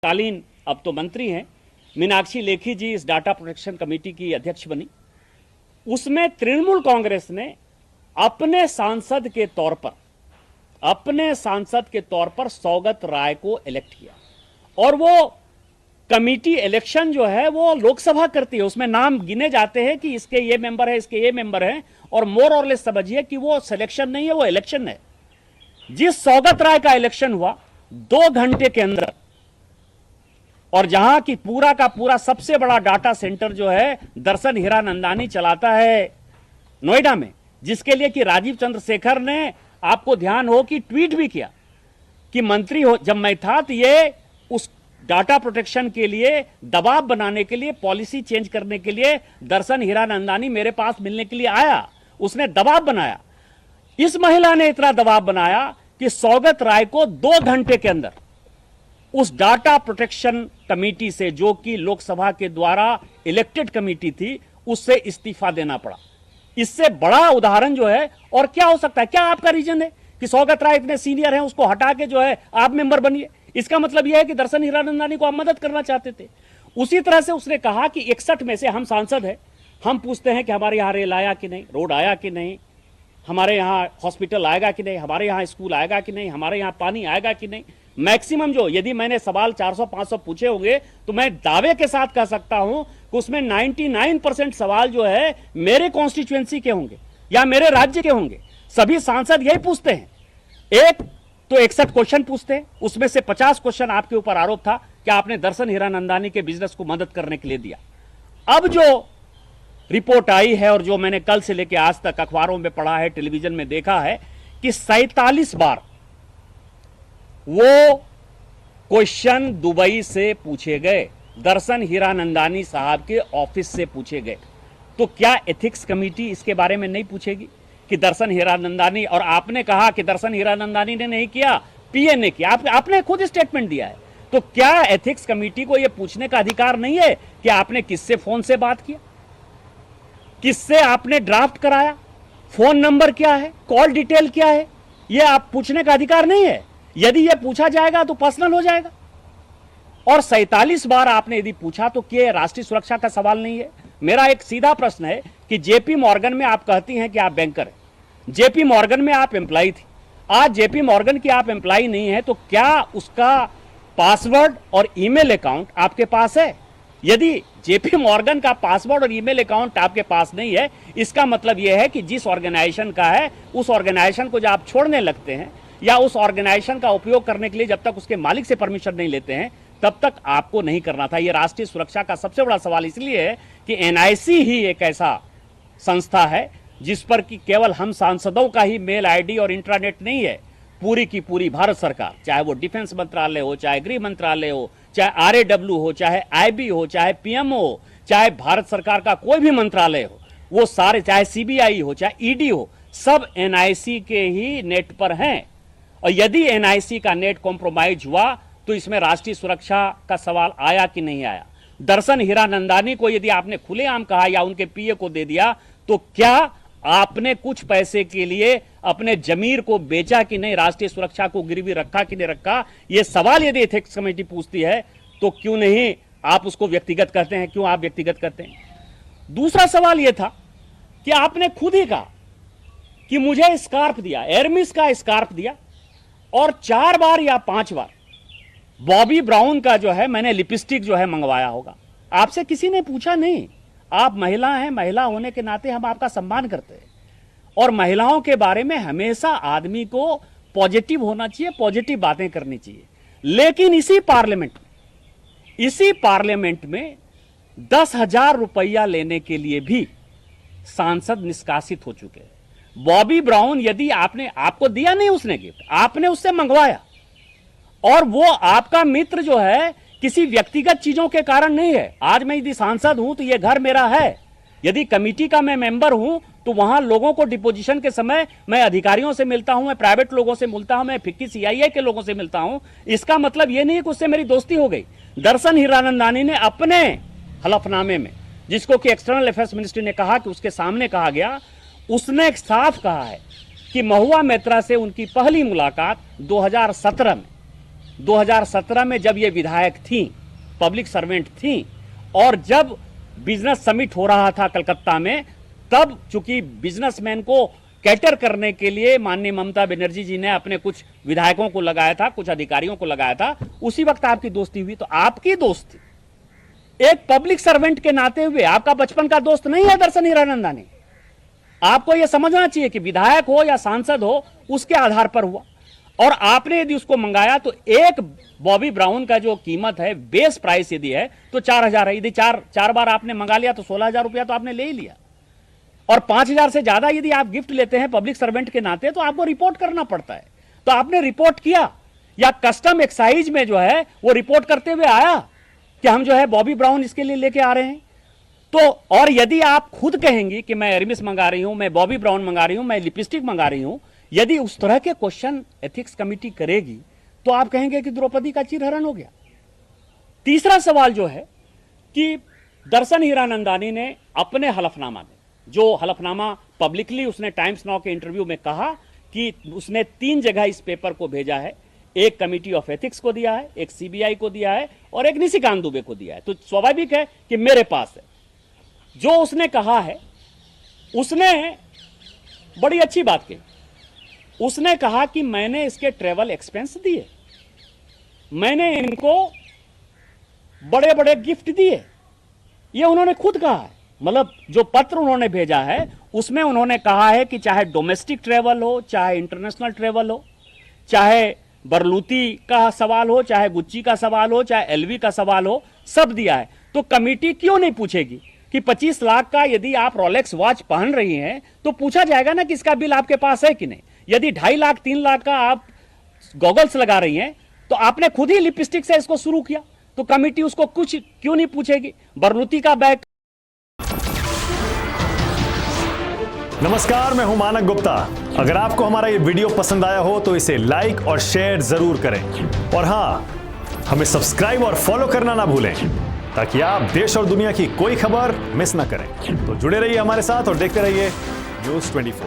कालीन अब तो मंत्री हैं मीनाक्षी लेखी जी इस डाटा प्रोटेक्शन कमेटी की अध्यक्ष बनी। उसमें तृणमूल कांग्रेस ने अपने सांसद के तौर पर सौगत राय को इलेक्ट किया और वो कमेटी इलेक्शन जो है वो लोकसभा करती है। उसमें नाम गिने जाते हैं कि इसके ये मेंबर है, इसके ये मेंबर हैं, और मोर और लेस समझिए कि वो सिलेक्शन नहीं है, वो इलेक्शन है। जिस सौगत राय का इलेक्शन हुआ 2 घंटे के अंदर, और जहां की पूरा का पूरा सबसे बड़ा डाटा सेंटर जो है दर्शन हीरानंदानी चलाता है नोएडा में, जिसके लिए कि राजीव चंद्रशेखर ने, आपको ध्यान हो कि ट्वीट भी किया कि मंत्री हो जब मैं था तो ये उस डाटा प्रोटेक्शन के लिए दबाव बनाने के लिए, पॉलिसी चेंज करने के लिए दर्शन हीरानंदानी मेरे पास मिलने के लिए आया, उसने दबाव बनाया। इस महिला ने इतना दबाव बनाया कि सौगत राय को 2 घंटे के अंदर उस डाटा प्रोटेक्शन कमेटी से, जो कि लोकसभा के द्वारा इलेक्टेड कमेटी थी, उससे इस्तीफा देना पड़ा। इससे बड़ा उदाहरण जो है और क्या हो सकता है? क्या आपका रीजन है कि सौगत राय इतने सीनियर हैं, उसको हटा के जो है आप मेंबर बनिए? इसका मतलब यह है कि दर्शन हीरानंदानी को आप मदद करना चाहते थे। उसी तरह से उसने कहा कि 61 में से हम सांसद हैं, हम पूछते हैं कि हमारे यहां रेल आया कि नहीं, रोड आया कि नहीं, हमारे यहां हॉस्पिटल आएगा कि नहीं, हमारे यहां स्कूल आएगा कि नहीं, हमारे यहां पानी आएगा कि नहीं। मैक्सिमम जो, यदि मैंने सवाल 400-500 पूछे होंगे तो मैं दावे के साथ कह सकता हूं कि उसमें 99% सवाल जो है मेरे कॉन्स्टिट्यूएंसी के होंगे या मेरे राज्य के होंगे। सभी सांसद यही पूछते हैं। एक तो 61 क्वेश्चन पूछते हैं, उसमें से 50 क्वेश्चन आपके ऊपर आरोप था कि आपने दर्शन हीरानंदानी के बिजनेस को मदद करने के लिए दिया। अब जो रिपोर्ट आई है और जो मैंने कल से लेकर आज तक अखबारों में पढ़ा है, टेलीविजन में देखा है, कि 47 बार वो क्वेश्चन दुबई से पूछे गए, दर्शन हीरानंदानी साहब के ऑफिस से पूछे गए। तो क्या एथिक्स कमेटी इसके बारे में नहीं पूछेगी कि दर्शन हीरानंदानी, और आपने कहा कि दर्शन हीरानंदानी ने नहीं किया, पीए ने किया, आपने खुद स्टेटमेंट दिया है। तो क्या एथिक्स कमेटी को यह पूछने का अधिकार नहीं है कि आपने किससे फोन से बात किया, किससे आपने ड्राफ्ट कराया, फोन नंबर क्या है, कॉल डिटेल क्या है? यह आप पूछने का अधिकार नहीं है। यदि यह पूछा जाएगा तो पर्सनल हो जाएगा। और 47 बार आपने यदि पूछा तो क्या राष्ट्रीय सुरक्षा का सवाल नहीं है? मेरा एक सीधा प्रश्न है कि जेपी मॉर्गन में आप कहती हैं कि आप बैंकर हैं, जेपी मॉर्गन में आप एम्प्लॉय थी, आज जेपी मॉर्गन की आप एम्प्लॉय नहीं है, तो क्या उसका पासवर्ड और ईमेल अकाउंट आपके पास है? यदि जेपी मॉर्गन का पासवर्ड और ईमेल अकाउंट आपके पास नहीं है, इसका मतलब यह है कि जिस ऑर्गेनाइजेशन का है, उस ऑर्गेनाइजेशन को जब आप छोड़ने लगते हैं या उस ऑर्गेनाइजेशन का उपयोग करने के लिए जब तक उसके मालिक से परमिशन नहीं लेते हैं, तब तक आपको नहीं करना था। यह राष्ट्रीय सुरक्षा का सबसे बड़ा सवाल इसलिए है कि एनआईसी ही एक ऐसा संस्था है जिस पर कि केवल हम सांसदों का ही मेल आईडी और इंट्रानेट नहीं है, पूरी की पूरी भारत सरकार, चाहे वो डिफेंस मंत्रालय हो, चाहे गृह मंत्रालय हो, चाहे आरएडब्ल्यू हो, चाहे आईबी हो, चाहे पीएमओ हो, चाहे भारत सरकार का कोई भी मंत्रालय हो, वो सारे, चाहे सीबीआई हो, चाहे ईडी हो, सब एनआईसी के ही नेट पर हैं। और यदि एनआईसी का नेट कॉम्प्रोमाइज हुआ तो इसमें राष्ट्रीय सुरक्षा का सवाल आया कि नहीं आया? दर्शन हीरानंदानी को यदि आपने खुलेआम कहा या उनके पीए को दे दिया, तो क्या आपने कुछ पैसे के लिए अपने जमीर को बेचा कि नहीं, राष्ट्रीय सुरक्षा को गिरवी रखा कि नहीं रखा? यह सवाल यदि एथिक्स कमेटी पूछती है तो क्यों नहीं आप उसको व्यक्तिगत करते हैं? क्यों आप व्यक्तिगत करते हैं? दूसरा सवाल यह था कि आपने खुद ही कहा कि मुझे स्कार्फ दिया, एरमिस का स्कार्फ दिया, और 4 बार या 5 बार बॉबी ब्राउन का जो है मैंने लिपस्टिक जो है मंगवाया होगा। आपसे किसी ने पूछा नहीं। आप महिला हैं, महिला होने के नाते हम आपका सम्मान करते हैं, और महिलाओं के बारे में हमेशा आदमी को पॉजिटिव होना चाहिए, पॉजिटिव बातें करनी चाहिए। लेकिन इसी पार्लियामेंट में 10,000 रुपया लेने के लिए भी सांसद निष्कासित हो चुके हैं। बॉबी ब्राउन, यदि आपको दिया नहीं उसने गिफ्ट, आपने उससे मंगवाया, और वो आपका मित्र जो है किसी व्यक्तिगत चीजों के कारण नहीं है। आज मैं यदि सांसद हूं तो ये घर मेरा है, यदि कमेटी का मैं मेंबर हूं तो वहां लोगों को डिपोजिशन के समय मैं अधिकारियों से मिलता हूं, मैं प्राइवेट लोगों से मिलता हूं, मैं फिक्की सीआईए के लोगों से मिलता हूं। इसका मतलब यह नहीं है कि उससे मेरी दोस्ती हो गई। दर्शन हीरानंदानी ने अपने हलफनामे में, जिसको कि एक्सटर्नल अफेयर्स मिनिस्ट्री ने कहा कि उसके सामने कहा गया, उसने साफ कहा है कि महुआ मैत्रा से उनकी पहली मुलाकात 2017 में 2017 में जब ये विधायक थी, पब्लिक सर्वेंट थी, और जब बिजनेस समिट हो रहा था कलकत्ता में, तब चूंकि बिजनेसमैन को कैटर करने के लिए माननीय ममता बनर्जी जी ने अपने कुछ विधायकों को लगाया था, कुछ अधिकारियों को लगाया था, उसी वक्त आपकी दोस्ती हुई। तो आपकी दोस्ती एक पब्लिक सर्वेंट के नाते हुए, आपका बचपन का दोस्त नहीं है दर्शन हीरानंदानी। आपको यह समझना चाहिए कि विधायक हो या सांसद हो, उसके आधार पर हुआ। और आपने यदि उसको मंगाया तो एक बॉबी ब्राउन का जो कीमत है, बेस प्राइस यदि है तो 4,000 है। यदि चार बार आपने मंगा लिया तो 16,000 रुपया तो आपने ले ही लिया। और 5,000 से ज्यादा यदि आप गिफ्ट लेते हैं पब्लिक सर्वेंट के नाते तो आपको रिपोर्ट करना पड़ता है। तो आपने रिपोर्ट किया, या कस्टम एक्साइज में जो है वो रिपोर्ट करते हुए आया कि हम जो है बॉबी ब्राउन इसके लिए लेके आ रहे हैं। तो और यदि आप खुद कहेंगी कि मैं एरमिस मंगा रही हूं, मैं बॉबी ब्राउन मंगा रही हूं, मैं लिपस्टिक मंगा रही हूं, यदि उस तरह के क्वेश्चन एथिक्स कमेटी करेगी तो आप कहेंगे कि द्रौपदी का चीरहरण हो गया। तीसरा सवाल जो है कि दर्शन हीरानंदानी ने अपने हलफनामा में, जो हलफनामा पब्लिकली उसने टाइम्स नाउ के इंटरव्यू में कहा कि उसने 3 जगह इस पेपर को भेजा है, एक कमिटी ऑफ एथिक्स को दिया है, एक सीबीआई को दिया है और एक निशिकांत दुबे को दिया है। तो स्वाभाविक है कि मेरे पास है। जो उसने कहा है, उसने बड़ी अच्छी बात कही। उसने कहा कि मैंने इसके ट्रेवल एक्सपेंस दिए, मैंने इनको बड़े बड़े गिफ्ट दिए, ये उन्होंने खुद कहा है। मतलब जो पत्र उन्होंने भेजा है उसमें उन्होंने कहा है कि चाहे डोमेस्टिक ट्रेवल हो, चाहे इंटरनेशनल ट्रेवल हो, चाहे बरलूती का सवाल हो, चाहे गुच्ची का सवाल हो, चाहे एलवी का सवाल हो, सब दिया है। तो कमेटी क्यों नहीं पूछेगी कि 25 लाख का यदि आप रोलेक्स वॉच पहन रही हैं तो पूछा जाएगा ना कि इसका बिल आपके पास है कि नहीं। यदि 2.5 लाख 3 लाख का आप गॉगल्स लगा रही हैं तो आपने खुद ही लिपस्टिक से इसको शुरू किया, तो कमेटी उसको कुछ क्यों नहीं पूछेगी। बरलूती का बैग। नमस्कार, मैं हूं मानक गुप्ता। अगर आपको हमारा ये वीडियो पसंद आया हो तो इसे लाइक और शेयर जरूर करें, और हां, हमें सब्सक्राइब और फॉलो करना ना भूलें ताकि आप देश और दुनिया की कोई खबर मिस ना करें। तो जुड़े रहिए हमारे साथ और देखते रहिए News 24।